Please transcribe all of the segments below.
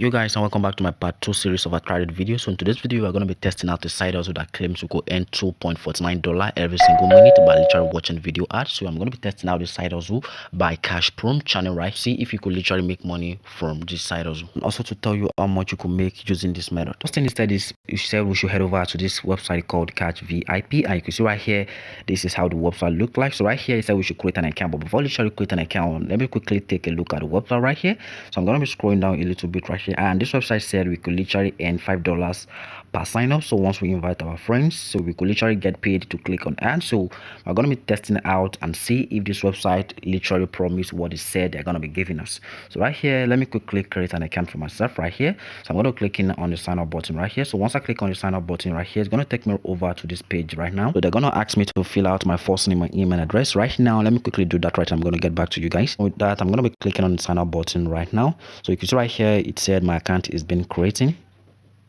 You guys, and welcome back to my part 2 series of a credit video. So in today's video, we're going to be testing out the side hustle that claims to go earn $2.49 every single minute by literally watching video ads. So I'm going to be testing out the side hustle by Cash Prom channel, right? See if you could literally make money from this side hustle. And also to tell you how much you could make using this method. First thing instead is you said we should head over to this website called Catch VIP, and you can see right here, this is how the website look like. So right here, it said we should create an account, but before literally create an account, let me quickly take a look at the website right here. So I'm going to be scrolling down a little bit right here, and this website said we could literally earn $5 per sign up. So once we invite our friends, so we could literally get paid to click on ads. So we're going to be testing it out and see if this website literally promise what it said they're going to be giving us. So right here, let me quickly create an account for myself right here. So I'm going to click in on the sign up button right here. So once I click on the sign up button right here, it's going to take me over to this page right now. So they're going to ask me to fill out my first name and email address right now. Let me quickly do that right. I'm going to get back to you guys. With that, I'm going to be clicking on the sign up button right now. So you can see right here, it said my account is being creating.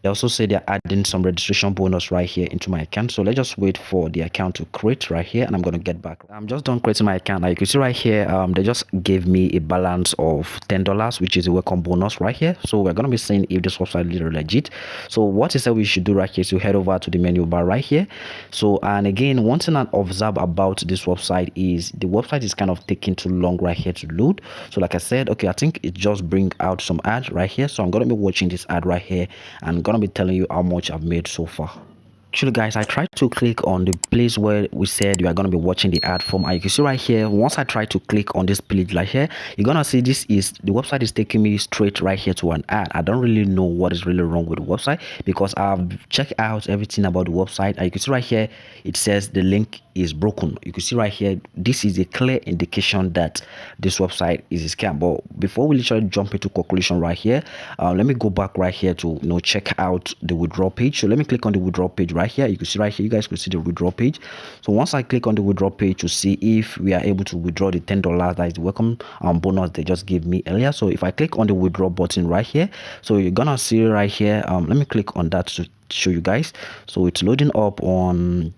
They also say they're adding some registration bonus right here into my account. So let's just wait for the account to create right here, and I'm going to get back. I'm just done creating my account. Now you can see right here, they just gave me a balance of $10, which is a welcome bonus right here. So we're going to be seeing if this website is legit. So what is that we should do right here is to head over to the menu bar right here. So, and again, one thing I observe about this website is the website is kind of taking too long right here to load. So like I said, okay, I think it just bring out some ads right here. So I'm going to be watching this ad right here and gonna be telling you how much I've made so far. Actually guys, I tried to click on the place where we said you are going to be watching the ad from, and you can see right here, once I try to click on this page right here, you're gonna see this is the website is taking me straight right here to an ad. I don't really know what is really wrong with the website because I've checked out everything about the website, and you can see right here it says the link is broken. You can see right here, this is a clear indication that this website is a scam. But before we literally jump into conclusion right here, let me go back right here to check out the withdraw page. So let me click on the withdraw page right here. You can see right here, you guys can see the withdraw page. So once I click on the withdraw page to see if we are able to withdraw the $10 that is the welcome bonus they just gave me earlier. So if I click on the withdraw button right here, so you're gonna see right here, let me click on that to show you guys. So it's loading up on.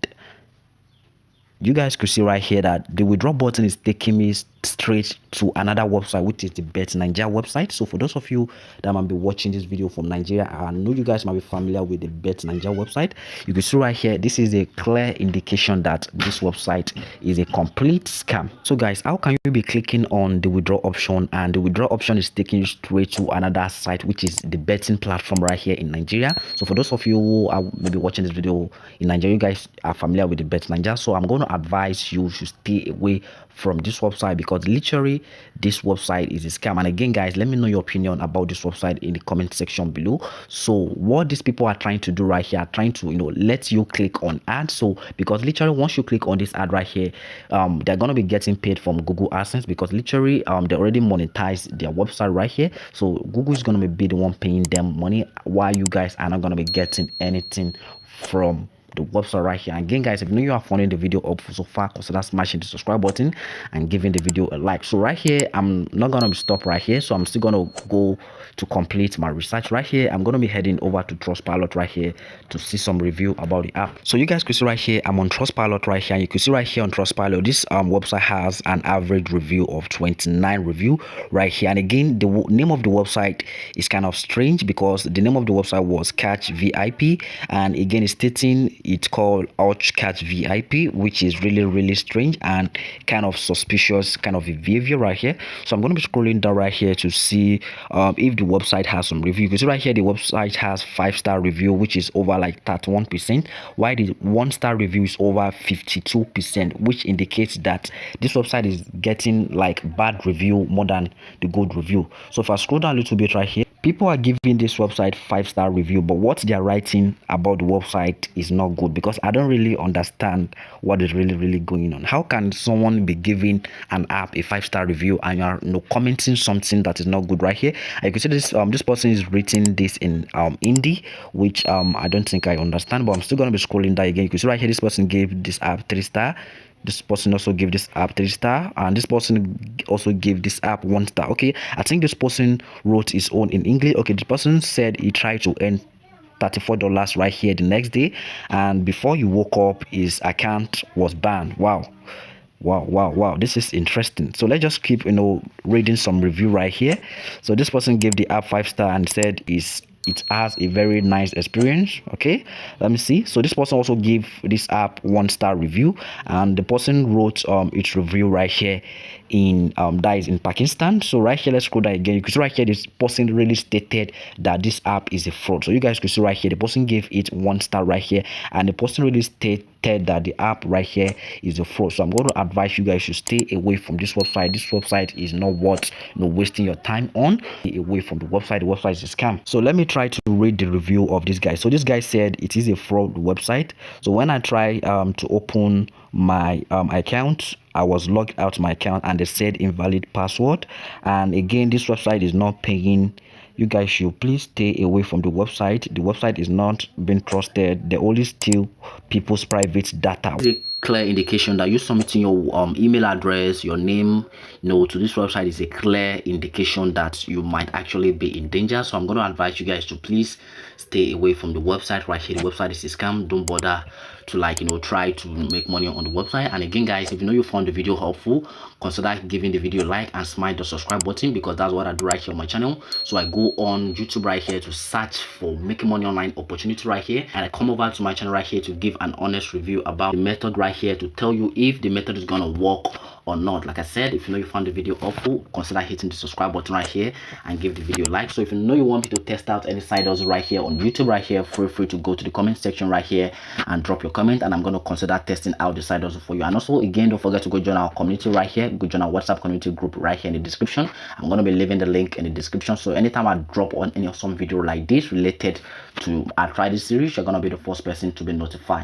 You guys could see right here that the withdraw button is taking me straight to another website, which is the Bet Nigeria website. So for those of you that might be watching this video from Nigeria, I know you guys might be familiar with the Bet Nigeria website. You can see right here, this is a clear indication that this website is a complete scam. So guys, how can you be clicking on the withdraw option and the withdraw option is taking you straight to another site, which is the betting platform right here in Nigeria? So for those of you who are maybe watching this video in Nigeria, you guys are familiar with the Bet Nigeria. So I'm going to advise you to stay away from this website because literally this website is a scam. And again guys, let me know your opinion about this website in the comment section below. So what these people are trying to do right here are trying to let you click on ads. So because literally once you click on this ad right here, they're going to be getting paid from Google AdSense because literally they already monetized their website right here. So Google is going to be the one paying them money while you guys are not going to be getting anything from the website right here. Again guys, if you know you are following the video up so far, consider smashing the subscribe button and giving the video a like. So right here, I'm not gonna be stopped right here, so I'm still gonna go to complete my research right here. I'm gonna be heading over to Trustpilot right here to see some review about the app. So you guys can see right here, I'm on Trustpilot right here, and you can see right here on Trustpilot, this website has an average review of 29 review right here. And again, the name of the website is kind of strange because the name of the website was Catch VIP, and again it's stating it's called Ouch Catch VIP, which is really strange and kind of suspicious kind of behavior right here. So I'm going to be scrolling down right here to see if the website has some review. You can see right here the website has 5-star review, which is over like 31%, while the 1-star review is over 52%, which indicates that this website is getting like bad review more than the good review. So if I scroll down a little bit right here, people are giving this website 5-star review, but what they're writing about the website is not good because I don't really understand what is really going on. How can someone be giving an app a 5-star review and you're commenting something that is not good right here? And you can see this this person is written this in Hindi, which I don't think I understand, but I'm still going to be scrolling down again. You can see right here this person gave this app 3-star. This person also gave this app 3-star, and this person also gave this app 1-star. Okay, I think this person wrote his own in English. Okay, this person said he tried to earn $34 right here the next day, and before he woke up his account was banned. Wow, Wow, this is interesting. So let's just keep reading some review right here. So this person gave the app 5 star and said it has a very nice experience. Okay, let me see. So this person also gave this app 1 star review, and the person wrote its review right here in that is in Pakistan. So right here, let's scroll that again. You can see right here this person really stated that this app is a fraud. So you guys can see right here the person gave it 1 star right here, and the person really stated that the app right here is a fraud. So I'm going to advise you guys to stay away from this website. This website is not worth wasting your time on. Stay away from the website. The website is a scam. So let me try to read the review of this guy. So this guy said it is a fraud website. So when I try to open my account, I was logged out my account and they said invalid password. And again, this website is not paying. You guys should please stay away from the website. The website is not being trusted. They only steal people's private data. A clear indication that you submitting your email address, your name, to this website is a clear indication that you might actually be in danger. So I'm going to advise you guys to please stay away from the website right here. The website is a scam. Don't bother to try to make money on the website. And again, guys, if you found the video helpful, consider giving the video a like and smash the subscribe button, because that's what I do right here on my channel. So I go on YouTube right here to search for making money online opportunity right here, and I come over to my channel right here to give an honest review about the method right here, to tell you if the method is gonna work or not. Like I said, if you found the video helpful, consider hitting the subscribe button right here and give the video a like. So if you want me to test out any side hustle right here on YouTube right here, feel free to go to the comment section right here and drop your comment, and I'm going to consider testing out the side hustle for you. And also, again, don't forget to go join our community right here. Go join our WhatsApp community group right here in the description. I'm going to be leaving the link in the description. So anytime I drop on any awesome video like this related to I try this series, you're going to be the first person to be notified.